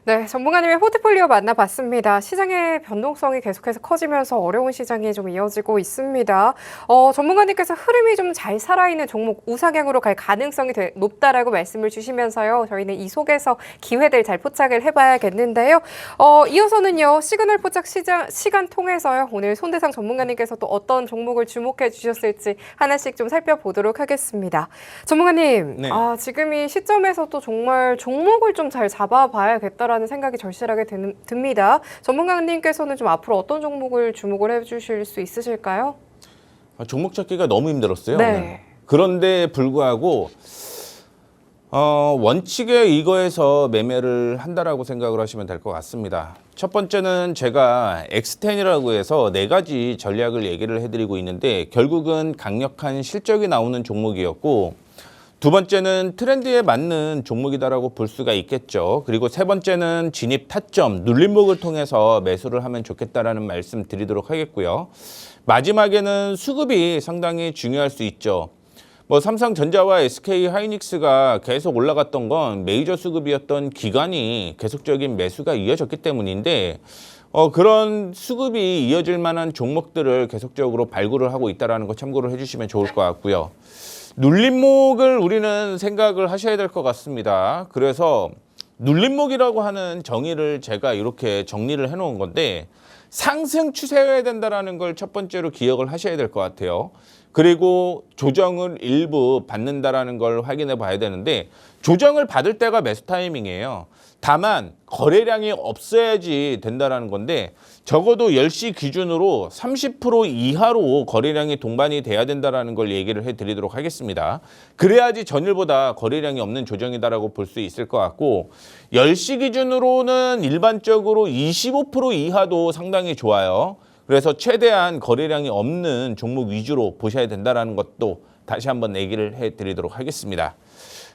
네, 전문가님의 포트폴리오 만나봤습니다. 시장의 변동성이 계속해서 커지면서 어려운 시장이 좀 이어지고 있습니다. 전문가님께서 흐름이 좀 잘 살아있는 종목 우상향으로 갈 가능성이 높다라고 말씀을 주시면서요. 저희는 이 속에서 기회들 잘 포착을 해봐야겠는데요. 이어서는요. 시그널 포착 시간 통해서요. 오늘 손대상 전문가님께서 또 어떤 종목을 주목해 주셨을지 하나씩 좀 살펴보도록 하겠습니다. 전문가님, 네. 지금 이 시점에서 또 정말 종목을 좀 잘 잡아봐야겠다라는 생각이 절실하게 듭니다. 전문가님께서는 좀 앞으로 어떤 종목을 주목을 해주실 수 있으실까요? 종목 찾기가 너무 힘들었어요. 네. 오늘. 그런데 불구하고 원칙에 의거해서 매매를 한다라고 생각을 하시면 될 것 같습니다. 첫 번째는 제가 X10이라고 해서 4가지 전략을 얘기를 해드리고 있는데 결국은 강력한 실적이 나오는 종목이었고, 두 번째는 트렌드에 맞는 종목이다라고 볼 수가 있겠죠. 그리고 세 번째는 진입 타점, 눌림목을 통해서 매수를 하면 좋겠다라는 말씀 드리도록 하겠고요. 마지막에는 수급이 상당히 중요할 수 있죠. 삼성전자와 SK하이닉스가 계속 올라갔던 건 메이저 수급이었던 기간이 계속적인 매수가 이어졌기 때문인데 그런 수급이 이어질 만한 종목들을 계속적으로 발굴을 하고 있다는 거 참고를 해주시면 좋을 것 같고요. 눌림목을 우리는 생각을 하셔야 될 것 같습니다. 그래서 눌림목이라고 하는 정의를 제가 이렇게 정리를 해놓은 건데 상승 추세여야 된다는 걸 첫 번째로 기억을 하셔야 될 것 같아요. 그리고 조정을 일부 받는다라는 걸 확인해 봐야 되는데 조정을 받을 때가 매수 타이밍이에요. 다만 거래량이 없어야지 된다라는 건데 적어도 10시 기준으로 30% 이하로 거래량이 동반이 돼야 된다라는 걸 얘기를 해드리도록 하겠습니다. 그래야지 전일보다 거래량이 없는 조정이다라고 볼 수 있을 것 같고 10시 기준으로는 일반적으로 25% 이하도 상당히 좋아요. 그래서 최대한 거래량이 없는 종목 위주로 보셔야 된다는 것도 다시 한번 얘기를 해드리도록 하겠습니다.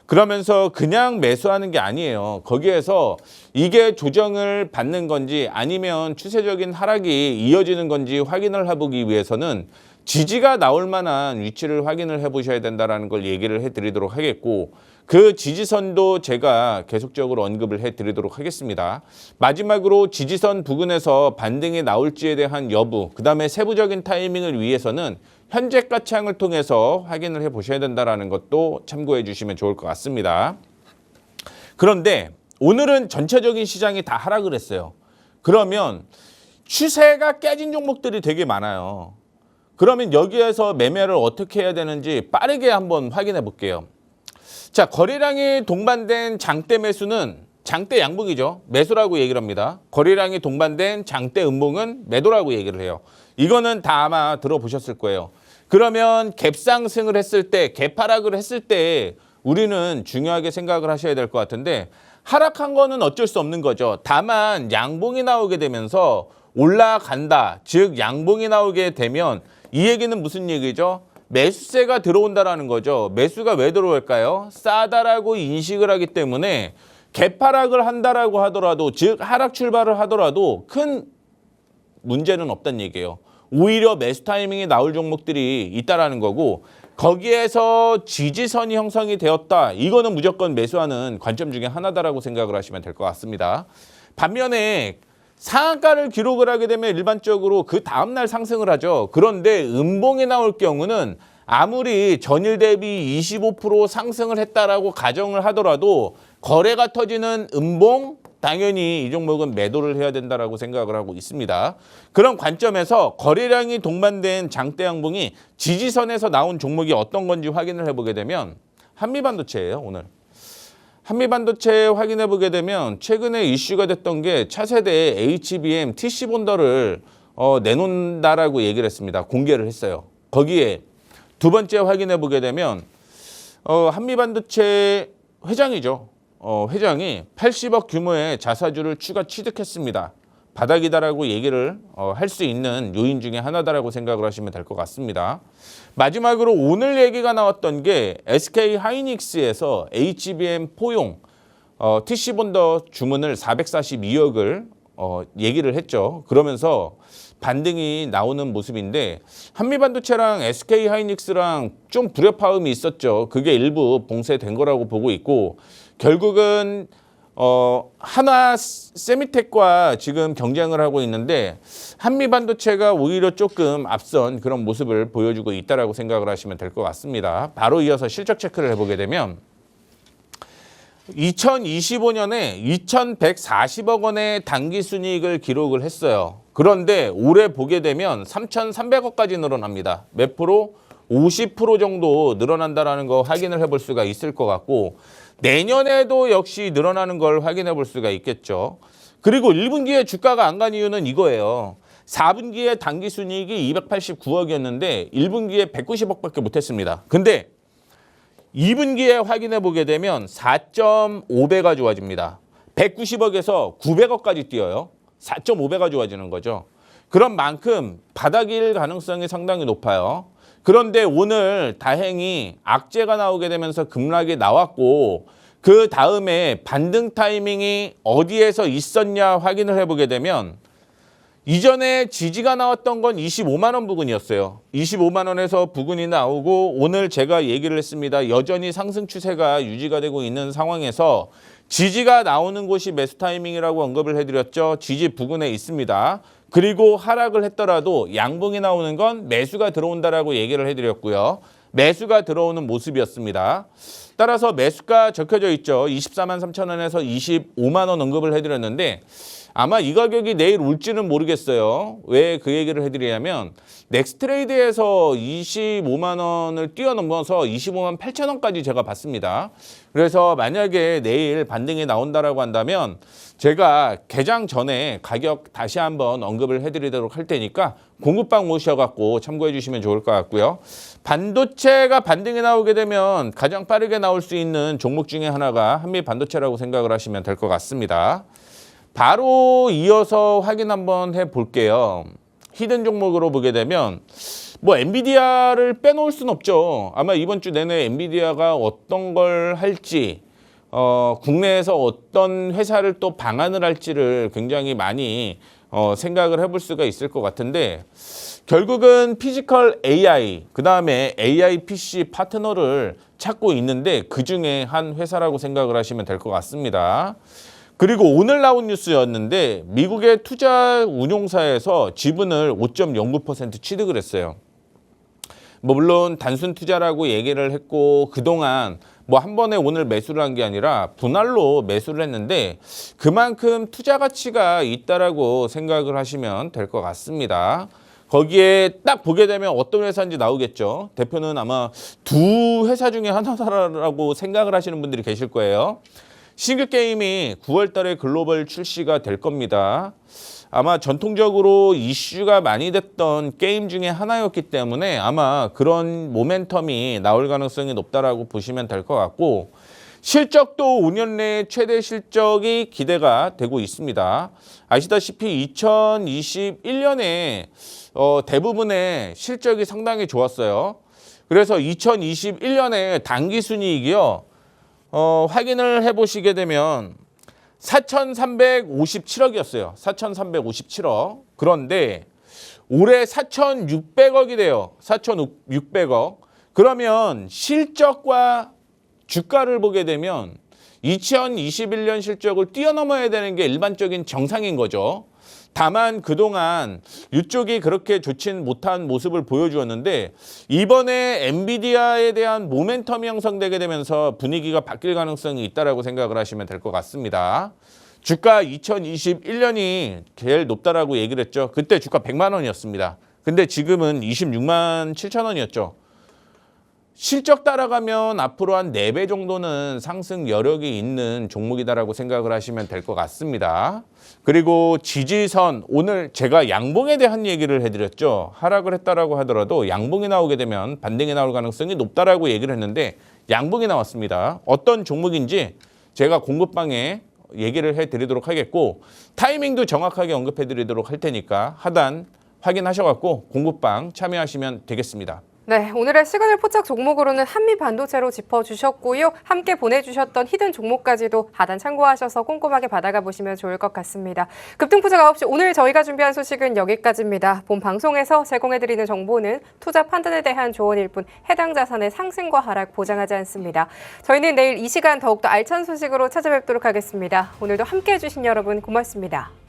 그러면서 그냥 매수하는 게 아니에요. 거기에서 이게 조정을 받는 건지 아니면 추세적인 하락이 이어지는 건지 확인을 해보기 위해서는 지지가 나올 만한 위치를 확인을 해보셔야 된다는 걸 얘기를 해드리도록 하겠고, 그 지지선도 제가 계속적으로 언급을 해드리도록 하겠습니다. 마지막으로 지지선 부근에서 반등이 나올지에 대한 여부, 그 다음에 세부적인 타이밍을 위해서는 현재가 창을 통해서 확인을 해보셔야 된다는 것도 참고해 주시면 좋을 것 같습니다. 그런데 오늘은 전체적인 시장이 다 하락을 했어요. 그러면 추세가 깨진 종목들이 되게 많아요. 그러면 여기에서 매매를 어떻게 해야 되는지 빠르게 한번 확인해 볼게요. 자, 거래량이 동반된 장대 매수는 장대 양봉이죠. 매수라고 얘기를 합니다. 거래량이 동반된 장대 음봉은 매도라고 얘기를 해요. 이거는 다 아마 들어보셨을 거예요. 그러면 갭 상승을 했을 때, 갭 하락을 했을 때 우리는 중요하게 생각을 하셔야 될 것 같은데, 하락한 거는 어쩔 수 없는 거죠. 다만 양봉이 나오게 되면서 올라간다, 즉 양봉이 나오게 되면 이 얘기는 무슨 얘기죠? 매수세가 들어온다라는 거죠. 매수가 왜 들어올까요? 싸다라고 인식을 하기 때문에 갭 하락을 한다라고 하더라도, 즉 하락 출발을 하더라도 큰 문제는 없다는 얘기예요. 오히려 매수 타이밍이 나올 종목들이 있다라는 거고, 거기에서 지지선이 형성이 되었다. 이거는 무조건 매수하는 관점 중에 하나다라고 생각을 하시면 될 것 같습니다. 반면에 상한가를 기록을 하게 되면 일반적으로 그 다음날 상승을 하죠. 그런데 음봉이 나올 경우는 아무리 전일 대비 25% 상승을 했다라고 가정을 하더라도 거래가 터지는 음봉, 당연히 이 종목은 매도를 해야 된다라고 생각을 하고 있습니다. 그런 관점에서 거래량이 동반된 장대 양봉이 지지선에서 나온 종목이 어떤 건지 확인을 해보게 되면 한미반도체예요, 오늘. 한미반도체 확인해 보게 되면 최근에 이슈가 됐던 게 차세대 HBM TC 본더를 내놓는다라고 얘기를 했습니다. 공개를 했어요. 거기에 두 번째 확인해 보게 되면 한미반도체 회장이죠. 회장이 80억 규모의 자사주를 추가 취득했습니다. 바닥이다라고 얘기를 할 수 있는 요인 중에 하나다라고 생각을 하시면 될 것 같습니다. 마지막으로 오늘 얘기가 나왔던 게 SK하이닉스에서 HBM 포용 TC 본더 주문을 442억을 얘기를 했죠. 그러면서 반등이 나오는 모습인데 한미반도체랑 SK하이닉스랑 좀 불협화음이 있었죠. 그게 일부 봉쇄된 거라고 보고 있고, 결국은 하나 세미텍과 지금 경쟁을 하고 있는데 한미 반도체가 오히려 조금 앞선 그런 모습을 보여주고 있다라고 생각을 하시면 될 것 같습니다. 바로 이어서 실적 체크를 해보게 되면 2025년에 2,140억 원의 당기순이익을 기록을 했어요. 그런데 올해 보게 되면 3,300억까지 늘어납니다. 몇 프로? 50% 정도 늘어난다는 거 확인을 해볼 수가 있을 것 같고 내년에도 역시 늘어나는 걸 확인해 볼 수가 있겠죠. 그리고 1분기에 주가가 안 간 이유는 이거예요. 4분기에 당기순이익이 289억이었는데 1분기에 190억밖에 못했습니다. 근데 2분기에 확인해 보게 되면 4.5배가 좋아집니다. 190억에서 900억까지 뛰어요. 4.5배가 좋아지는 거죠. 그런 만큼 바닥일 가능성이 상당히 높아요. 그런데 오늘 다행히 악재가 나오게 되면서 급락이 나왔고 그 다음에 반등 타이밍이 어디에서 있었냐 확인을 해보게 되면 이전에 지지가 나왔던 건 25만 원 부근이었어요. 25만 원에서 부근이 나오고 오늘 제가 얘기를 했습니다. 여전히 상승 추세가 유지가 되고 있는 상황에서 지지가 나오는 곳이 매수 타이밍이라고 언급을 해드렸죠. 지지 부근에 있습니다. 그리고 하락을 했더라도 양봉이 나오는 건 매수가 들어온다라고 얘기를 해드렸고요. 매수가 들어오는 모습이었습니다. 따라서 매수가 적혀져 있죠. 24만 3천 원에서 25만 원 언급을 해드렸는데 아마 이 가격이 내일 올지는 모르겠어요. 왜 그 얘기를 해드리냐면 넥스트레이드에서 25만 원을 뛰어넘어서 25만 8천 원까지 제가 봤습니다. 그래서 만약에 내일 반등이 나온다라고 한다면 제가 개장 전에 가격 다시 한번 언급을 해드리도록 할 테니까 공급방 모셔갖고 참고해 주시면 좋을 것 같고요. 반도체가 반등이 나오게 되면 가장 빠르게 나올 수 있는 종목 중에 하나가 한미 반도체라고 생각을 하시면 될 것 같습니다. 바로 이어서 확인 한번 해볼게요. 히든 종목으로 보게 되면 뭐 엔비디아를 빼놓을 수는 없죠. 아마 이번 주 내내 엔비디아가 어떤 걸 할지 국내에서 어떤 회사를 또 방한을 할지를 굉장히 많이 생각을 해볼 수가 있을 것 같은데 결국은 피지컬 AI, 그 다음에 AI PC 파트너를 찾고 있는데 그중에 한 회사라고 생각을 하시면 될 것 같습니다. 그리고 오늘 나온 뉴스였는데 미국의 투자 운용사에서 지분을 5.09% 취득을 했어요. 뭐 물론 단순 투자라고 얘기를 했고 그동안 뭐 한 번에 오늘 매수를 한 게 아니라 분할로 매수를 했는데 그만큼 투자 가치가 있다라고 생각을 하시면 될 것 같습니다. 거기에 딱 보게 되면 어떤 회사인지 나오겠죠. 대표는 아마 두 회사 중에 하나라고 생각을 하시는 분들이 계실 거예요. 신규 게임이 9월 달에 글로벌 출시가 될 겁니다. 아마 전통적으로 이슈가 많이 됐던 게임 중에 하나였기 때문에 아마 그런 모멘텀이 나올 가능성이 높다라고 보시면 될 것 같고 실적도 5년 내 최대 실적이 기대가 되고 있습니다. 아시다시피 2021년에 대부분의 실적이 상당히 좋았어요. 그래서 2021년에 당기순이익이요. 확인을 해보시게 되면 4,357억이었어요. 4,357억. 그런데 올해 4,600억이 돼요. 4,600억. 그러면 실적과 주가를 보게 되면 2021년 실적을 뛰어넘어야 되는 게 일반적인 정상인 거죠. 다만 그동안 이쪽이 그렇게 좋진 못한 모습을 보여주었는데 이번에 엔비디아에 대한 모멘텀이 형성되게 되면서 분위기가 바뀔 가능성이 있다고 생각을 하시면 될 것 같습니다. 주가 2021년이 제일 높다라고 얘기를 했죠. 그때 주가 100만 원이었습니다. 근데 지금은 26만 7천 원이었죠. 실적 따라가면 앞으로 한 4배 정도는 상승 여력이 있는 종목이다라고 생각을 하시면 될 것 같습니다. 그리고 지지선, 오늘 제가 양봉에 대한 얘기를 해드렸죠. 하락을 했다라고 하더라도 양봉이 나오게 되면 반등이 나올 가능성이 높다라고 얘기를 했는데 양봉이 나왔습니다. 어떤 종목인지 제가 공급방에 얘기를 해드리도록 하겠고 타이밍도 정확하게 언급해드리도록 할 테니까 하단 확인하셔갖고 공급방 참여하시면 되겠습니다. 네, 오늘의 시간을 포착 종목으로는 한미반도체로 짚어주셨고요. 함께 보내주셨던 히든 종목까지도 하단 참고하셔서 꼼꼼하게 받아가 보시면 좋을 것 같습니다. 급등푸적 9시 오늘 저희가 준비한 소식은 여기까지입니다. 본 방송에서 제공해드리는 정보는 투자 판단에 대한 조언일 뿐 해당 자산의 상승과 하락 보장하지 않습니다. 저희는 내일 이 시간 더욱더 알찬 소식으로 찾아뵙도록 하겠습니다. 오늘도 함께해 주신 여러분 고맙습니다.